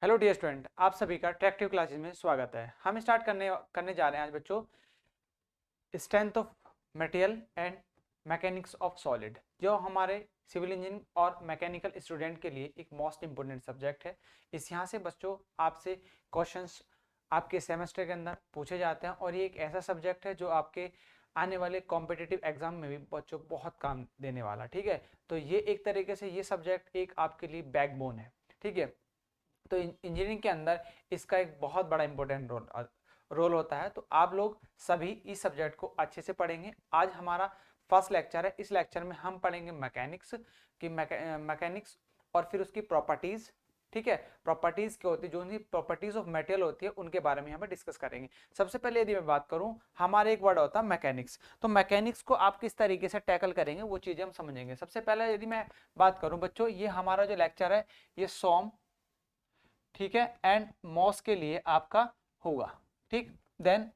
Hello dear student, आप सभी का ट्रैक्टिव क्लासेस में स्वागत है। हम स्टार्ट करने जा रहे हैं आज बच्चों strength of material and mechanics of solid, जो हमारे सिविल इंजीनियरिंग और मैकेनिकल स्टूडेंट के लिए एक मोस्ट इंपोर्टेंट सब्जेक्ट है। इस यहाँ से बच्चों आपसे क्वेश्चंस आपके सेमेस्टर के अंदर पूछे जाते हैं और ये एक ऐसा सब्जेक्ट है जो आपके आने वाले कॉम्पिटिटिव एग्जाम में भी बच्चों बहुत काम देने वाला। ठीक है, तो ये एक तरीके से ये सब्जेक्ट एक आपके लिए बैकबोन है। ठीक है, तो इंजीनियरिंग के अंदर इसका एक बहुत बड़ा इंपॉर्टेंट रोल होता है। तो आप लोग सभी इस सब्जेक्ट को अच्छे से पढ़ेंगे। आज हमारा फर्स्ट लेक्चर है। इस लेक्चर में हम पढ़ेंगे मैकेनिक्स की मैकेनिक्स और फिर उसकी प्रॉपर्टीज। ठीक है, प्रॉपर्टीज क्या होती है, जो प्रॉपर्टीज ऑफ मटेरियल होती है उनके बारे में यहाँ पे डिस्कस करेंगे। सबसे पहले यदि मैं बात करूं, हमारा एक वर्ड होता है मैकेनिक्स। तो मैकेनिक्स को आप किस तरीके से टैकल करेंगे वो चीजें हम समझेंगे। सबसे पहले यदि मैं बात करूं बच्चों, ये हमारा जो लेक्चर है ये सोम, ठीक है, एंड मॉस के लिए आपका होगा। ठीक, देन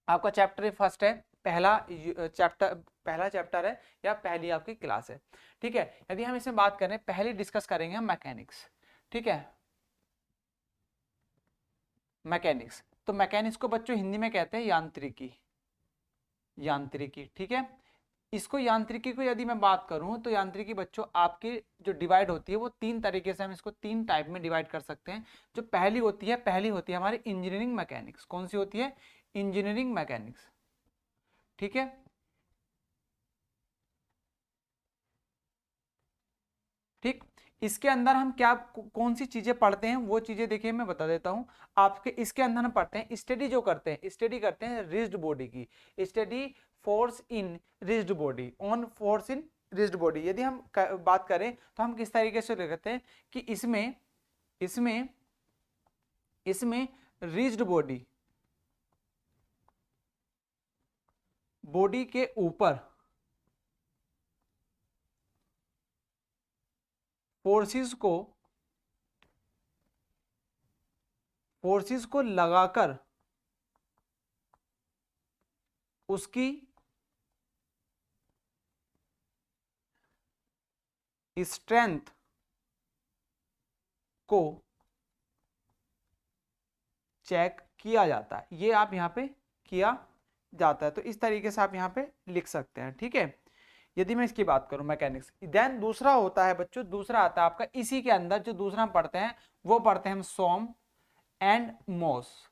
आपका चैप्टर फर्स्ट है, पहला चैप्टर है या पहली आपकी क्लास है। ठीक है, यदि हम इसमें बात करें, पहले डिस्कस करेंगे हम मैकेनिक्स। ठीक है, मैकेनिक्स, तो मैकेनिक्स को बच्चों हिंदी में कहते हैं यांत्रिकी। यांत्रिकी, ठीक है। इसको यांत्रिकी को यदि मैं बात करूं तो यांत्रिकी बच्चों आपकी जो डिवाइड होती है वो तीन तरीके से हम इसको तीन टाइप में डिवाइड कर सकते हैं। जो पहली होती है हमारी इंजीनियरिंग मैकेनिक्स। कौन सी होती है? Engineering mechanics. ठीक है, ठीक। इसके अंदर हम क्या कौन सी चीजें पढ़ते हैं वो चीजें देखिए मैं बता देता हूं आपके। इसके अंदर हम पढ़ते हैं स्टडी, जो करते हैं स्टडी करते हैं रिज्ड बॉडी की, study force in rigid body, on force in rigid body. यदि हम बात करें तो हम किस तरीके से लिखते हैं कि इसमें इसमें इसमें रिज्ड बॉडी, बॉडी के ऊपर फोर्सेस को लगाकर उसकी स्ट्रेंथ को चेक किया जाता है। ये आप यहां पे किया जाता है, तो इस तरीके से आप यहां पे लिख सकते हैं। ठीक है, यदि मैं इसकी बात करूं मैकेनिक्स, देन दूसरा होता है बच्चों, दूसरा आता है आपका इसी के अंदर, जो दूसरा हम पढ़ते हैं वो पढ़ते हैं हम सोम एंड मोस।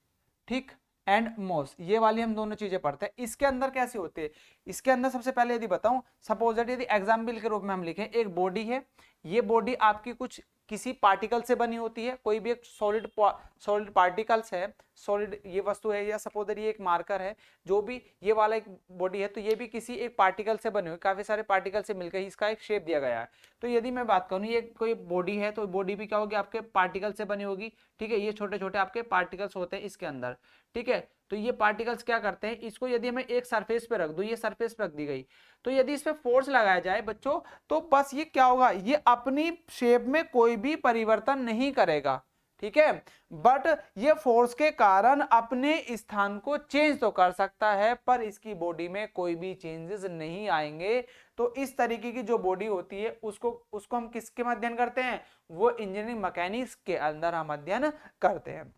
ठीक, एंड मोस, ये वाली हम दोनों चीजें पढ़ते हैं। इसके अंदर कैसे होते हैं, इसके अंदर सबसे पहले यदि बताऊं, सपोज यदि एग्जाम्पल के रूप में हम लिखें, एक बॉडी है, ये बॉडी आपकी कुछ किसी पार्टिकल से बनी होती है। कोई भी एक सॉलिड पार्टिकल्स है, सॉलिड ये वस्तु है, या सपोज ये एक मार्कर है, जो भी ये वाला एक बॉडी है, तो ये भी किसी एक पार्टिकल से बने हुए, काफी सारे पार्टिकल से मिलकर इसका एक शेप दिया गया है। तो यदि मैं बात करूं ये कोई बॉडी है, तो बॉडी भी क्या होगी, आपके पार्टिकल से बनी होगी। ठीक है, ये छोटे छोटे आपके पार्टिकल्स होते हैं इसके अंदर। ठीक है, तो ये पार्टिकल्स क्या करते हैं, इसको यदि मैं एक सरफेस पे रख दूं, ये सरफेस पे रख दी गई, तो यदि इस पे फोर्स लगाया जाए बच्चों, तो बस ये क्या होगा, ये अपनी शेप में कोई भी परिवर्तन नहीं करेगा। ठीक है, बट ये फोर्स के कारण अपने स्थान को चेंज तो कर सकता है, पर इसकी बॉडी में कोई भी चेंजेस नहीं आएंगे। तो इस तरीके की जो बॉडी होती है उसको उसको हम किसके अध्ययन करते हैं, वो इंजीनियरिंग मैकेनिक्स के अंदर हम अध्ययन करते हैं।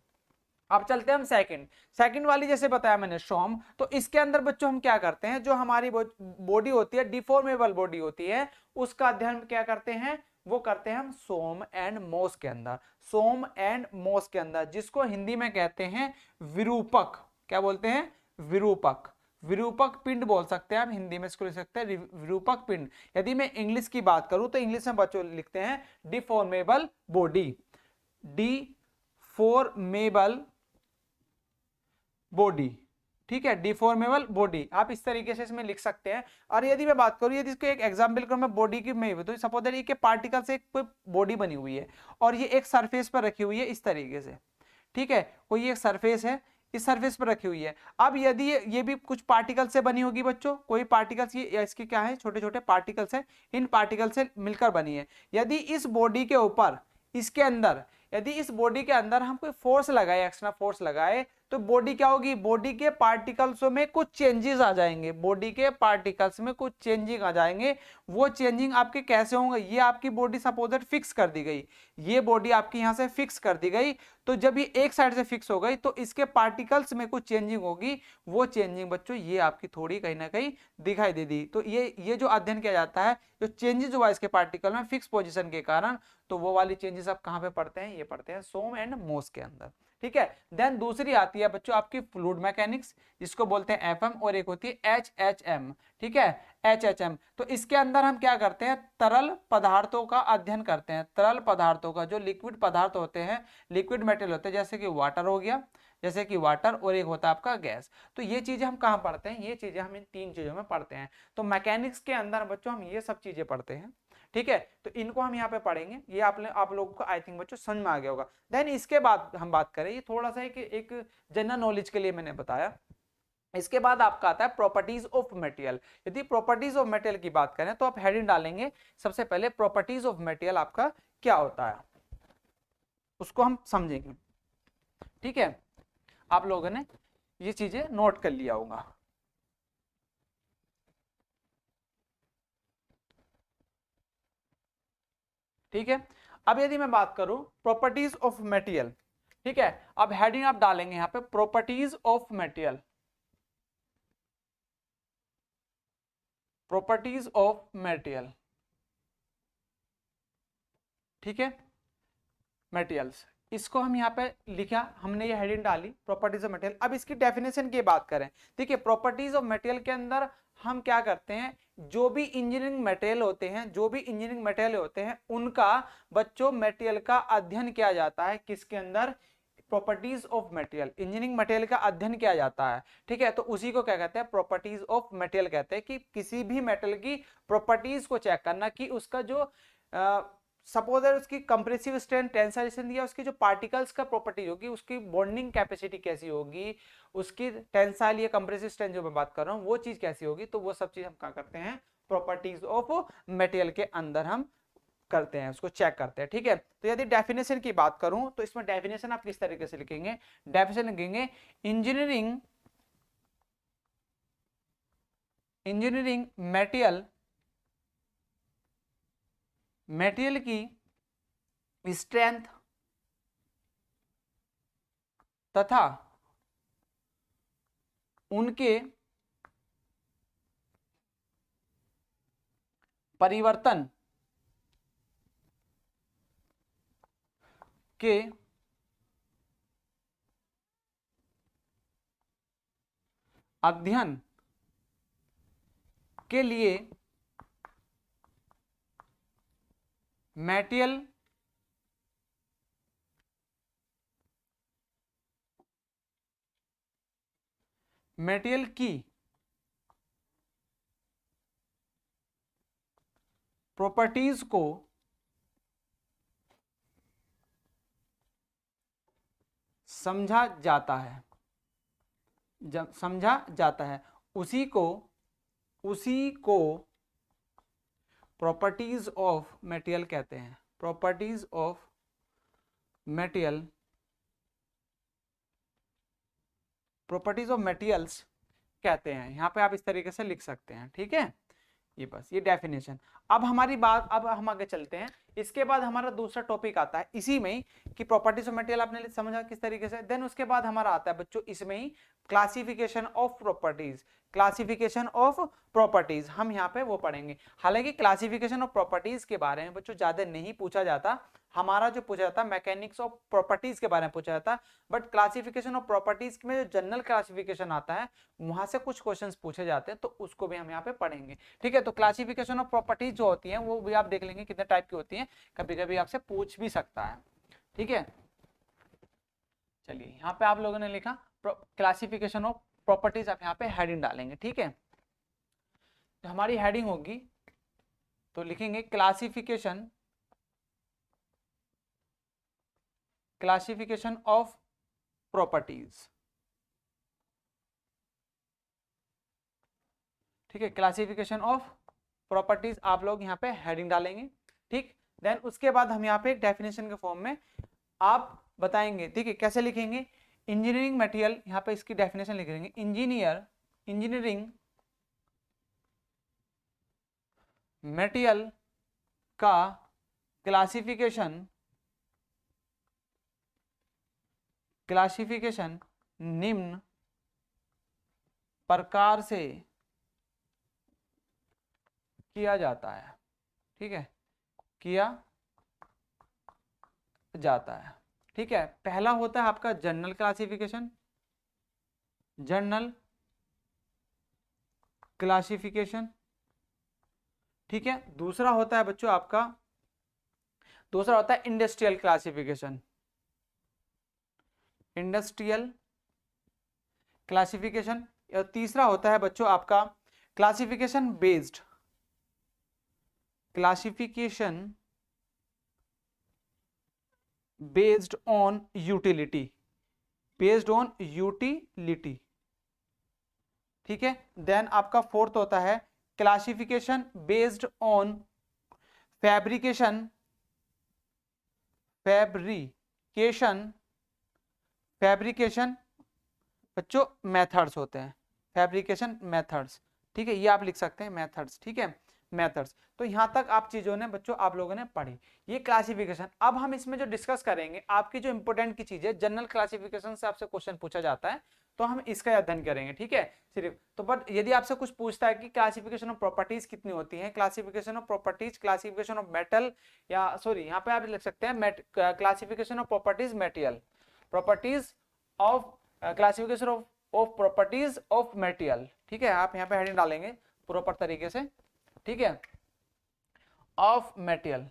अब चलते हैं हम सेकंड वाली, जैसे बताया मैंने सोम, तो इसके अंदर बच्चों हम क्या करते हैं, जो हमारी बॉडी होती है, डिफॉर्मेबल बॉडी होती है, उसका अध्ययन क्या करते हैं, वो करते हैं हम सोम एंड मोस के अंदर। सोम एंड मोस के अंदर, जिसको हिंदी में कहते हैं विरूपक। क्या बोलते हैं? विरूपक। विरूपक पिंड बोल सकते हैं आप, हिंदी में इसको लिख सकते हैं विरूपक पिंड। यदि मैं इंग्लिश की बात करूं तो इंग्लिश में बच्चों लिखते हैं डिफॉर्मेबल बॉडी, डिफॉर्मेबल बॉडी। ठीक है, डिफॉर्मेबल बॉडी आप इस तरीके से इसमें लिख सकते हैं। और यदि मैं बात करूं, यदि इसको एक एग्जांपल करूं मैं बॉडी की में, तो सपोज दैट ये पार्टिकल से कोई बॉडी बनी हुई है और ये एक सरफेस पर रखी हुई है इस तरीके से। ठीक है, कोई एक सरफेस है, इस सरफेस पर रखी हुई है। अब यदि ये भी कुछ पार्टिकल से बनी होगी बच्चों, कोई पार्टिकल्स, ये इसके क्या है, छोटे छोटे पार्टिकल्स है, इन पार्टिकल से मिलकर बनी है। यदि इस बॉडी के ऊपर, इसके अंदर, यदि इस बॉडी के अंदर हम कोई फोर्स लगाए, एक्स्ट्रा फोर्स लगाए, तो बॉडी क्या होगी, बॉडी के पार्टिकल्स में कुछ चेंजेस आ जाएंगे, बॉडी के पार्टिकल्स में कुछ चेंजिंग आ जाएंगे। वो चेंजिंग आपके कैसे होंगे, ये आपकी बॉडी सपोज फिक्स कर दी गई, ये बॉडी आपकी यहाँ से फिक्स कर दी गई, तो जब ये एक साइड से फिक्स हो गई तो इसके पार्टिकल्स में कुछ चेंजिंग होगी। वो चेंजिंग बच्चों ये आपकी थोड़ी कहीं ना कहीं दिखाई दे दी। तो ये जो अध्ययन किया जाता है, जो चेंजेस हुआ इसके पार्टिकल में फिक्स पोजीशन के कारण, तो वो वाली चेंजेस आप कहाँ पे पढ़ते हैं, ये पढ़ते हैं सोम एंड मोस के अंदर। ठीक है, देन दूसरी आती है बच्चों आपकी फ्लूइड मैकेनिक्स, जिसको बोलते हैं एफएम, और एक होती है एचएचएम। ठीक है, एचएचएम। तो इसके अंदर हम क्या करते हैं, तरल पदार्थों का अध्ययन करते हैं। तरल पदार्थों का, जो लिक्विड पदार्थ होते हैं, लिक्विड मेटेरियल होते हैं, जैसे कि वाटर हो गया, जैसे कि वाटर, और एक होता है आपका गैस। तो ये चीजें हम कहाँ पढ़ते हैं, ये चीजें हम इन तीन चीजों में पढ़ते हैं। तो मैकेनिक्स के अंदर बच्चों हम ये सब चीजें पढ़ते हैं। ठीक है, तो इनको हम यहाँ पे पढ़ेंगे। ये आप लोगों को आई थिंक बच्चों समझ में आ गया होगा। देन इसके बाद हम बात करें, ये थोड़ा सा एक जनरल नॉलेज के लिए मैंने बताया। इसके बाद आपका आता है प्रॉपर्टीज ऑफ मटेरियल। यदि प्रॉपर्टीज ऑफ मटेरियल की बात करें तो आप हेडिंग डालेंगे सबसे पहले प्रॉपर्टीज ऑफ मटेरियल आपका क्या होता है, उसको हम समझेंगे। ठीक है, आप लोगों ने ये चीजें नोट कर लिया होगा। ठीक है, अब यदि मैं बात करूं प्रॉपर्टीज ऑफ मटेरियल, ठीक है, अब हेडिंग आप डालेंगे यहां पे properties of material, properties of material. ठीक है, मटेरियल्स, इसको हम यहाँ पे लिखा, हमने ये हेडिंग डाली प्रॉपर्टीज ऑफ मटेरियल। अब इसकी डेफिनेशन की बात करें, ठीक है, प्रॉपर्टीज ऑफ मटेरियल के अंदर हम क्या करते हैं, जो भी इंजीनियरिंग मटेरियल होते हैं, जो भी इंजीनियरिंग मटेरियल होते हैं, उनका बच्चों मटेरियल का अध्ययन किया जाता है। किसके अंदर, properties of material, engineering material का अध्ययन किया जाता है। ठीक है, तो उसी को क्या कहते हैं, प्रॉपर्टीज ऑफ मटेरियल कहते हैं, कि किसी भी मेटल की प्रॉपर्टीज को चेक करना, कि उसका जो सपोज उसकी कंप्रेसिव स्ट्रेंथ, टेंसाइल स्ट्रेंथ, या उसकी जो पार्टिकल्स का प्रॉपर्टी होगी, उसकी बॉन्डिंग कैपेसिटी कैसी होगी, उसकी टेंसाइल या कंप्रेसिव स्ट्रेंथ जो मैं बात कर रहा हूँ वो चीज कैसी होगी, तो वो सब चीज हम क्या करते हैं, प्रॉपर्टीज ऑफ मटेरियल के अंदर हम करते हैं, उसको चेक करते हैं। ठीक है, तो यदि डेफिनेशन की बात करूं तो इसमें डेफिनेशन आप किस तरीके से लिखेंगे, डेफिनेशन लिखेंगे इंजीनियरिंग मटेरियल की स्ट्रेंथ तथा उनके परिवर्तन के अध्ययन के लिए मटेरियल की प्रॉपर्टीज को समझा जाता है, जब समझा जाता है, उसी को प्रॉपर्टीज ऑफ मटेरियल कहते हैं, properties of material, properties of materials कहते हैं। यहां पे आप इस तरीके से लिख सकते हैं। ठीक है, ये बस ये डेफिनेशन। अब हमारी बात, अब हम आगे चलते हैं। इसके बाद हमारा दूसरा टॉपिक आता है इसी में ही, कि प्रॉपर्टीज ऑफ मटेरियल आपने समझा किस तरीके से। देन उसके बाद हमारा आता है बच्चों इसमें ही classification of properties, classification of properties हम यहाँ पे वो पढ़ेंगे। हालांकि क्लासिफिकेशन ऑफ प्रॉपर्टीज के बारे में बच्चों ज्यादा नहीं पूछा जाता, हमारा जो पूछा जाता है मैकेनिक्स ऑफ प्रॉपर्टीज के बारे में पूछा जाता है, बट क्लासिफिकेशन ऑफ प्रॉपर्टीज में जो जनरल क्लासिफिकेशन आता है वहां से कुछ क्वेश्चंस पूछे जाते हैं, तो उसको भी हम यहाँ पे पढ़ेंगे। ठीक है, तो क्लासिफिकेशन ऑफ प्रॉपर्टीज जो होती है वो भी आप देख लेंगे कितने टाइप की होती है, कभी कभी आपसे पूछ भी सकता है। ठीक है, चलिए यहाँ पे आप लोगों ने लिखा क्लासिफिकेशन ऑफ प्रॉपर्टीज, आप यहाँ पे हेडिंग डालेंगे। ठीक है, तो हमारी हेडिंग होगी, तो लिखेंगे क्लासिफिकेशन ऑफ प्रॉपर्टीज। ठीक है, क्लासिफिकेशन ऑफ प्रॉपर्टीज आप लोग यहाँ पे हेडिंग डालेंगे। ठीक, देन उसके बाद हम यहाँ पे एक डेफिनेशन के फॉर्म में आप बताएंगे। ठीक है, कैसे लिखेंगे, इंजीनियरिंग मटेरियल, यहाँ पे इसकी डेफिनेशन लिख देंगे, इंजीनियरिंग मटेरियल का क्लासिफिकेशन निम्न प्रकार से किया जाता है, ठीक है, किया जाता है, ठीक है। पहला होता है आपका जनरल क्लासिफिकेशन, ठीक है। दूसरा होता है बच्चों आपका, दूसरा होता है इंडस्ट्रियल क्लासिफिकेशन, और तीसरा होता है बच्चों आपका क्लासिफिकेशन बेस्ड ऑन यूटिलिटी, ठीक है। देन आपका फोर्थ होता है क्लासिफिकेशन बेस्ड ऑन फैब्रिकेशन बच्चों मेथड्स होते हैं, फैब्रिकेशन मेथड्स, ठीक है, ये आप लिख सकते हैं मेथड्स, ठीक है, मेथड्स। तो यहां तक आप चीजों ने बच्चों आप लोगों ने पढ़ी, ये क्लासिफिकेशन। अब हम इसमें जो डिस्कस करेंगे, आपकी जो इंपॉर्टेंट की चीज है, जनरल क्लासिफिकेशन से आपसे क्वेश्चन पूछा जाता है, तो हम इसका अध्ययन करेंगे, ठीक है, सिर्फ। तो बट यदि आपसे कुछ पूछता है कि क्लासिफिकेशन ऑफ प्रॉपर्टीज कितनी होती है, classification of properties, classification of metal, या सॉरी यहाँ पे आप लिख सकते हैं classification of properties material, properties of classification of properties of material, ठीक है, आप यहाँ पे हेडिंग डालेंगे प्रॉपर तरीके से, ठीक है, ऑफ मटेरियल,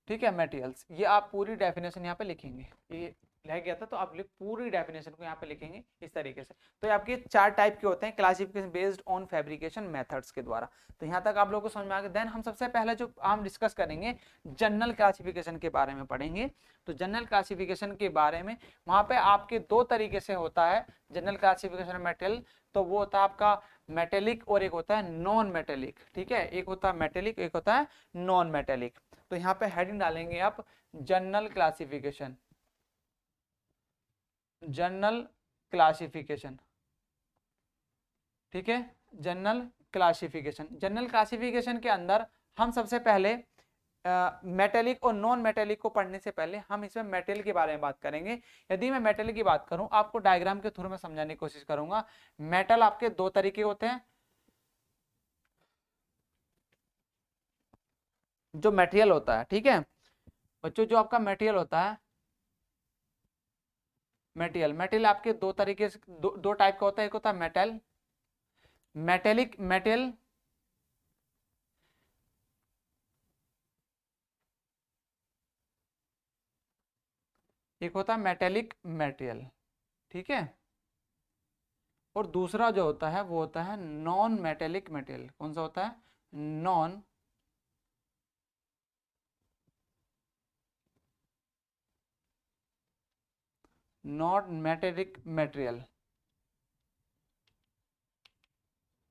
ठीक है, मटेरियल्स, ये आप पूरी डेफिनेशन यहाँ पे लिखेंगे, ये रह गया था तो आप पूरी डेफिनेशन को यहाँ पे लिखेंगे इस तरीके से। तो आपके 4 टाइप के होते हैं classification based on fabrication methods के द्वारा। तो यहाँ तक आप लोगों को समझ में आ गया। देन हम सबसे पहले जो हम डिस्कस करेंगे जनरल क्लासिफिकेशन के बारे में पढ़ेंगे। तो जनरल क्लासिफिकेशन के बारे में वहाँ पे आपके 2 तरीके से होता है जनरल क्लासिफिकेशन मेटेरियल। तो वो होता है आपका मेटेलिक और एक होता है नॉन मेटेलिक, ठीक है, एक होता है मेटेलिक, एक होता है नॉन मेटेलिक। तो यहाँ पे हेडिंग डालेंगे आप जनरल क्लासिफिकेशन, ठीक है, जनरल क्लासिफिकेशन के अंदर हम सबसे पहले मेटेलिक और नॉन मेटेलिक को पढ़ने से पहले हम इसमें मेटल के बारे में बात करेंगे। यदि मैं मेटल की बात करूं, आपको डायग्राम के थ्रू में समझाने की कोशिश करूंगा। मेटल आपके 2 तरीके होते हैं, जो मटेरियल होता है, ठीक है बच्चों, जो आपका मटेरियल होता है, मेटेरियल आपके 2 तरीके से, दो टाइप का होता है। एक होता है मेटेलिक मेटेरियल, एक होता है मेटेलिक मेटेरियल, ठीक है, और दूसरा जो होता है वो होता है नॉन मेटेलिक मेटेरियल। कौन सा होता है? नॉन मेटेलिक मेटेरियल,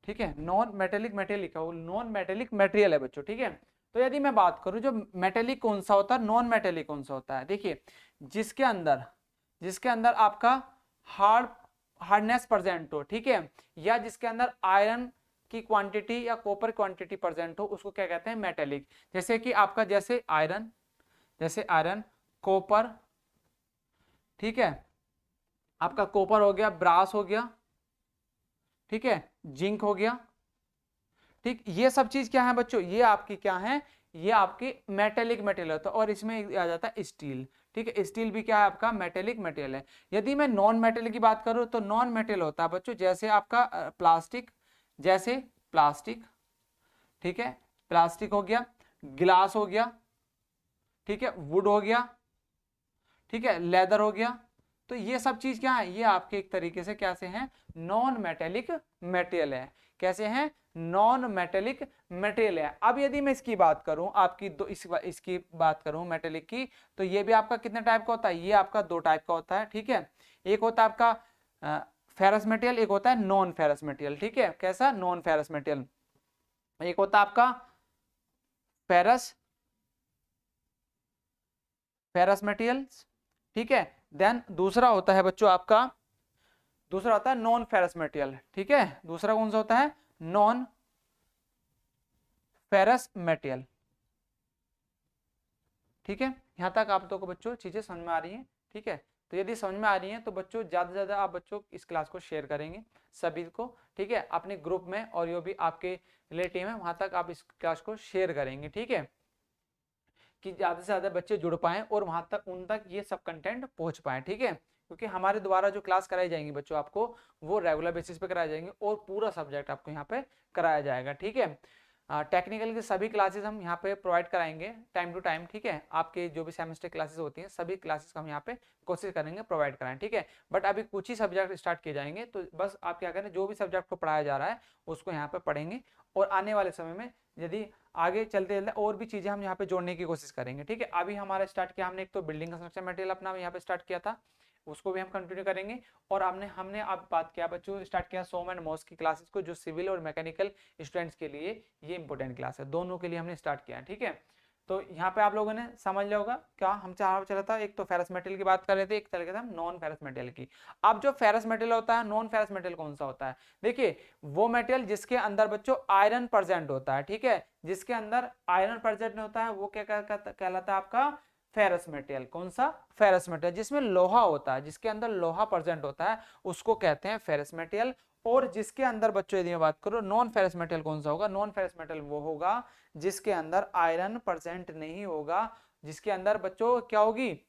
ठीक है, नॉन मेटेलिक मेटेरियल लिखा हो, नॉन मेटेलिक मेटेरियल है बच्चों, ठीक है। तो यदि मैं बात करूं जो मेटेलिक कौन सा होता है, नॉन मेटेलिक कौन सा होता है, देखिए जिसके अंदर आपका हार्डनेस प्रेजेंट हो, ठीक है, या जिसके अंदर आयरन की क्वांटिटी या कॉपर क्वांटिटी प्रेजेंट हो, उसको क्या कहते हैं? मेटेलिक। जैसे कि आपका जैसे आयरन कॉपर, ठीक है, आपका कॉपर हो गया, ब्रास हो गया, ठीक है, जिंक हो गया, ठीक, ये सब चीज क्या है बच्चों? ये आपकी क्या है? ये आपकी मेटेलिक मटेरियल होता है। और इसमें आ जाता है स्टील, ठीक है, स्टील भी क्या है? आपका मेटेलिक मटेरियल है। यदि मैं नॉन मेटेलिक की बात करूं तो नॉन मेटेरियल होता है बच्चों जैसे आपका प्लास्टिक, ठीक है, प्लास्टिक हो गया, गिलास हो गया, ठीक है, वुड हो गया, ठीक है, लेदर हो गया। तो ये सब चीज क्या है? ये आपके एक तरीके से कैसे हैं? नॉन मेटेलिक मटेरियल है। कैसे हैं? नॉन मेटेलिक मटेरियल है। अब यदि मैं इसकी बात करूं, आपकी इसकी बात करूं मेटेलिक की, तो ये भी आपका कितने टाइप का होता है? ये आपका 2 टाइप का होता है, ठीक है। एक होता है आपका फेरस मटेरियल, एक होता है नॉन फेरस मटेरियल, ठीक है। कैसा? Non ferrous material. एक होता है आपका फेरस मटेरियल, ठीक है। देन दूसरा होता है बच्चों आपका, दूसरा होता है नॉन फेरस मेटेरियल, ठीक है। दूसरा कौन सा होता है, नॉन फेरस मेटेरियल, ठीक है। यहां तक आप लोगों को बच्चों चीजें समझ में आ रही हैं, ठीक है। तो यदि समझ में आ रही हैं तो बच्चों ज्यादा से ज्यादा आप बच्चों इस क्लास को शेयर करेंगे सभी को, ठीक है, अपने ग्रुप में, और जो भी आपके रिलेटिव है वहां तक आप इस क्लास को शेयर करेंगे, ठीक है, कि ज्यादा से ज्यादा बच्चे जुड़ पाए और वहां तक उन तक ये सब कंटेंट पहुंच पाए, ठीक है। क्योंकि हमारे द्वारा जो क्लास कराई जाएंगी बच्चों आपको, वो रेगुलर बेसिस पे कराई जाएंगे और पूरा सब्जेक्ट आपको यहाँ पे कराया जाएगा, ठीक है। टेक्निकल की सभी क्लासेस हम यहाँ पे प्रोवाइड कराएंगे टाइम टू टाइम, ठीक है। आपके जो भी सेमेस्टर क्लासेस होती हैं सभी क्लासेस हम यहाँ पे कोशिश करेंगे प्रोवाइड कराएं, ठीक है। बट अभी कुछ ही सब्जेक्ट स्टार्ट किए जाएंगे, तो बस आप क्या करें, जो भी सब्जेक्ट को पढ़ाया जा रहा है उसको यहाँ पे पढ़ेंगे, और आने वाले समय में यदि आगे चलते चलते और भी चीजें हम यहाँ पे जोड़ने की कोशिश करेंगे, ठीक है। अभी हमारा स्टार्ट किया हमने, एक तो बिल्डिंग कंस्ट्रक्शन मटेरियल अपना यहाँ पे स्टार्ट किया था, उसको भी हम कंटिन्यू करेंगे। और हमने अब बात किया बच्चों, स्टार्ट किया सोम एंड मोस की क्लासेस को, जो सिविल और मैकेनिकल स्टूडेंट्स के लिए ये इंपॉर्टेंट क्लास है, दोनों के लिए हमने स्टार्ट किया है, ठीक है। तो यहाँ पे आप लोगों ने समझ लिया होगा क्या हम चाह चला था, एक तो फेरस मेटेरियल की बात कर रहे थे, एक तरीके से हम नॉन फेरस मेटेरियल की। अब जो फेरस मेटेरियल होता है, नॉन फेरस मेटेरियल कौन सा होता है, देखिए वो मेटेरियल जिसके अंदर बच्चों आयरन प्रेजेंट होता है, ठीक है, जिसके अंदर आयरन प्रेजेंट होता है वो क्या कहलाता है आपका फेरस मेटेरियल। कौन सा, फेरस मेटेरियल। जिसमें लोहा होता है, जिसके अंदर लोहा प्रेजेंट होता है उसको कहते हैं फेरस मेटेरियल। और जिसके अंदर बच्चों यदि मैं बात करूं नॉन फेरस मेटेरियल कौन सा होगा, नॉन फेरस मेटेरियल वो होगा जिसके अंदर आयरन प्रेजेंट नहीं होगा, जिसके अंदर बच्चों क्या होगी,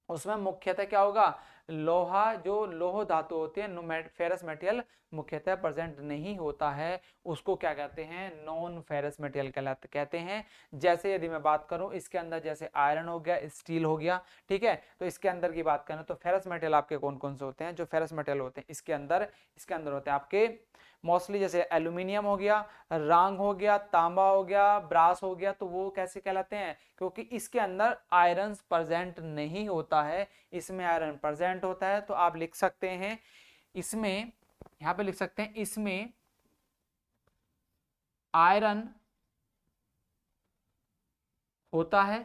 उसमें मुख्यतः क्या होगा, लोहा, जो लोह धातु होती है, फेरस मेटेरियल मुख्यतः प्रेजेंट नहीं होता है, उसको क्या कहते हैं, नॉन फेरस मेटेरियल कहते हैं। जैसे यदि मैं बात करूं इसके अंदर, जैसे आयरन हो गया, स्टील हो गया, ठीक है। तो इसके अंदर की बात करें तो फेरस मेटेरियल आपके कौन कौन से होते हैं, जो फेरस मेटेरियल होते हैं इसके अंदर होते हैं आपके मोस्टली, जैसे एल्यूमिनियम हो गया, रांग हो गया, तांबा हो गया, ब्रास हो गया, तो वो कैसे कहलाते हैं, क्योंकि इसके अंदर आयरन प्रेजेंट नहीं होता है, इसमें आयरन प्रेजेंट होता है। तो आप लिख सकते हैं इसमें, यहां पे लिख सकते हैं इसमें आयरन होता है,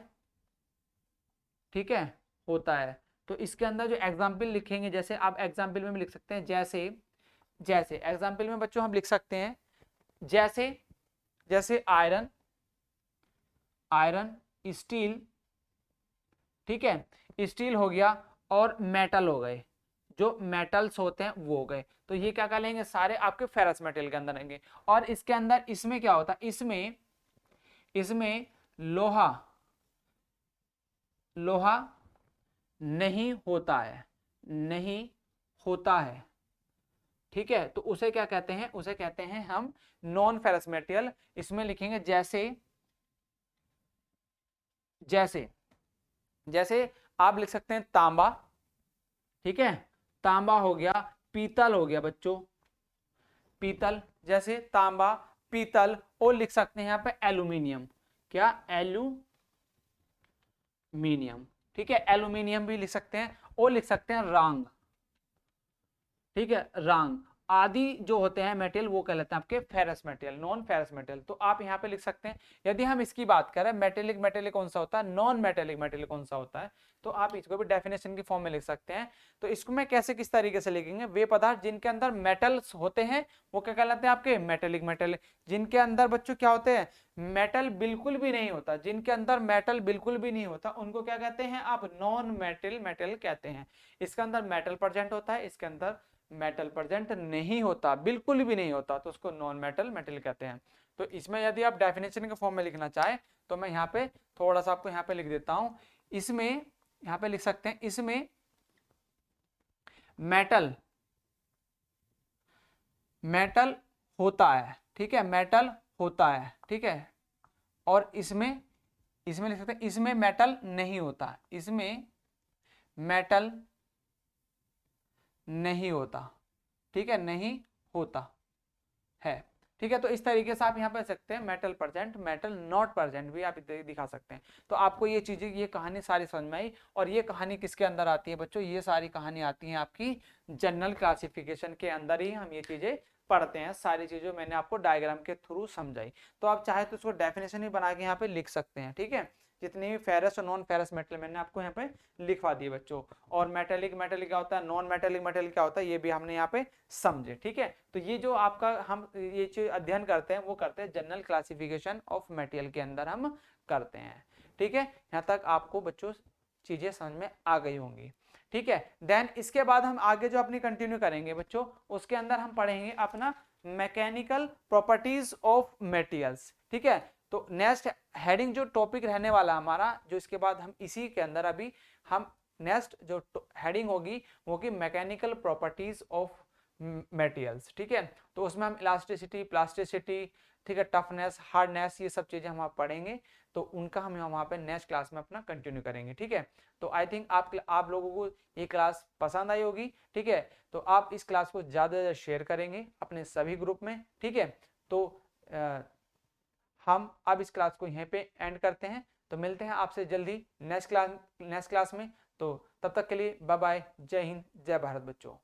ठीक है, होता है। तो इसके अंदर जो एग्जाम्पल लिखेंगे, जैसे आप एग्जाम्पल में भी लिख सकते हैं, जैसे जैसे एग्जाम्पल में बच्चों हम लिख सकते हैं, जैसे जैसे आयरन, आयरन, स्टील, ठीक है, स्टील हो गया, और मेटल हो गए, जो मेटल्स होते हैं वो हो गए। तो ये क्या कर लेंगे, सारे आपके फेरस मेटेरियल के अंदर आएंगे। और इसके अंदर इसमें क्या होता है, इसमें इसमें लोहा, लोहा नहीं होता है, नहीं होता है, ठीक है। तो उसे क्या कहते हैं, उसे कहते हैं हम नॉन फेरस मेटेरियल। इसमें लिखेंगे जैसे जैसे जैसे आप लिख सकते हैं तांबा, ठीक है, तांबा हो गया, पीतल हो गया बच्चों, पीतल, जैसे तांबा, पीतल। और लिख सकते हैं यहाँ पे एल्यूमिनियम, क्या, एल्यूमिनियम, ठीक है, एल्यूमिनियम भी लिख सकते हैं। और लिख सकते हैं रांग, ठीक है, रांग आदि जो होते हैं मेटेरियल वो कहलाते हैं आपके ferrous material, non ferrous material. तो आप यहाँ पे लिख सकते हैं, यदि हम इसकी बात करें मेटेलिक मेटेरियल कौन सा होता है, नॉन मेटेलिक मेटेरियल कौन सा होता है, तो आप इसको भी डेफिनेशन की फॉर्म में लिख सकते हैं। तो इसको मैं कैसे किस तरीके से लिखेंगे, वे पदार्थ जिनके अंदर मेटल्स होते हैं वो क्या कहलाते हैं आपके मेटेलिक मेटेरियल। जिनके अंदर बच्चों क्या होते हैं, मेटल बिल्कुल भी नहीं होता, जिनके अंदर मेटल बिल्कुल भी नहीं होता उनको क्या कहते हैं आप, नॉन मेटल मेटेरियल कहते हैं। इसके अंदर मेटल प्रेजेंट होता है, इसके अंदर मेटल प्रेजेंट नहीं होता, बिल्कुल भी नहीं होता, तो उसको नॉन मेटल मेटेरियल कहते हैं। तो इसमें यदि आप डेफिनेशन के फॉर्म में लिखना चाहे तो मैं यहाँ पे थोड़ा सा आपको यहाँ पे लिख देता हूं। इसमें यहाँ पे लिख सकते हैं, इसमें मेटल, मेटल होता है, ठीक है, मेटल होता है, ठीक है। और इसमें इसमें लिख सकते हैं इसमें मेटल नहीं होता, इसमें मेटल नहीं होता, ठीक है, नहीं होता है, ठीक है। तो इस तरीके से आप यहाँ पे सकते हैं metal present, metal not present भी आप दिखा सकते हैं। तो आपको ये चीजें, ये कहानी सारी समझ में आई। और ये कहानी किसके अंदर आती है बच्चों, ये सारी कहानी आती है आपकी जनरल क्लासिफिकेशन के अंदर ही हम ये चीजें पढ़ते हैं। सारी चीजें मैंने आपको डायग्राम के थ्रू समझाई। तो आप चाहे तो इसको डेफिनेशन ही बना के यहाँ पे लिख सकते हैं, ठीक है। जितने भी फेरस और नॉन फेरस मेटल मैंने आपको यहाँ पे लिखवा दिए बच्चों। और मेटेलिक क्या होता है, नॉन मेटेलिक क्या होता है, ये भी हमने यहाँ पे समझे। ठीक है, तो ये जो आपका हम ये जो अध्ययन करते हैं वो करते हैं जनरल क्लासिफिकेशन ऑफ मटेरियल के अंदर हम करते हैं। ठीक है, यहाँ तक आपको बच्चों चीजें समझ में आ गई होंगी। ठीक है, देन इसके बाद हम आगे जो अपनी कंटिन्यू करेंगे बच्चों, उसके अंदर हम पढ़ेंगे अपना मैकेनिकल प्रॉपर्टीज ऑफ मटेरियल्स। ठीक है, तो नेक्स्ट हेडिंग जो टॉपिक रहने वाला हमारा, जो इसके बाद हम इसी के अंदर अभी हम नेक्स्ट जो हेडिंग होगी वो की मैकेनिकल प्रॉपर्टीज ऑफ मटेरियल्स। ठीक है, तो उसमें हम इलास्टिसिटी, प्लास्टिसिटी, ठीक है, टफनेस, हार्डनेस, ये सब चीजें हम पढ़ेंगे। तो उनका हम वहाँ पे नेक्स्ट क्लास में अपना कंटिन्यू करेंगे। ठीक है, तो आई थिंक आप लोगों को ये क्लास पसंद आई होगी। ठीक है, तो आप इस क्लास को ज़्यादा से ज़्यादा शेयर करेंगे अपने सभी ग्रुप में। ठीक है, तो हम अब इस क्लास को यहीं पे एंड करते हैं। तो मिलते हैं आपसे जल्दी नेक्स्ट क्लास में। तो तब तक के लिए बाय बाय, जय हिंद, जय भारत बच्चों।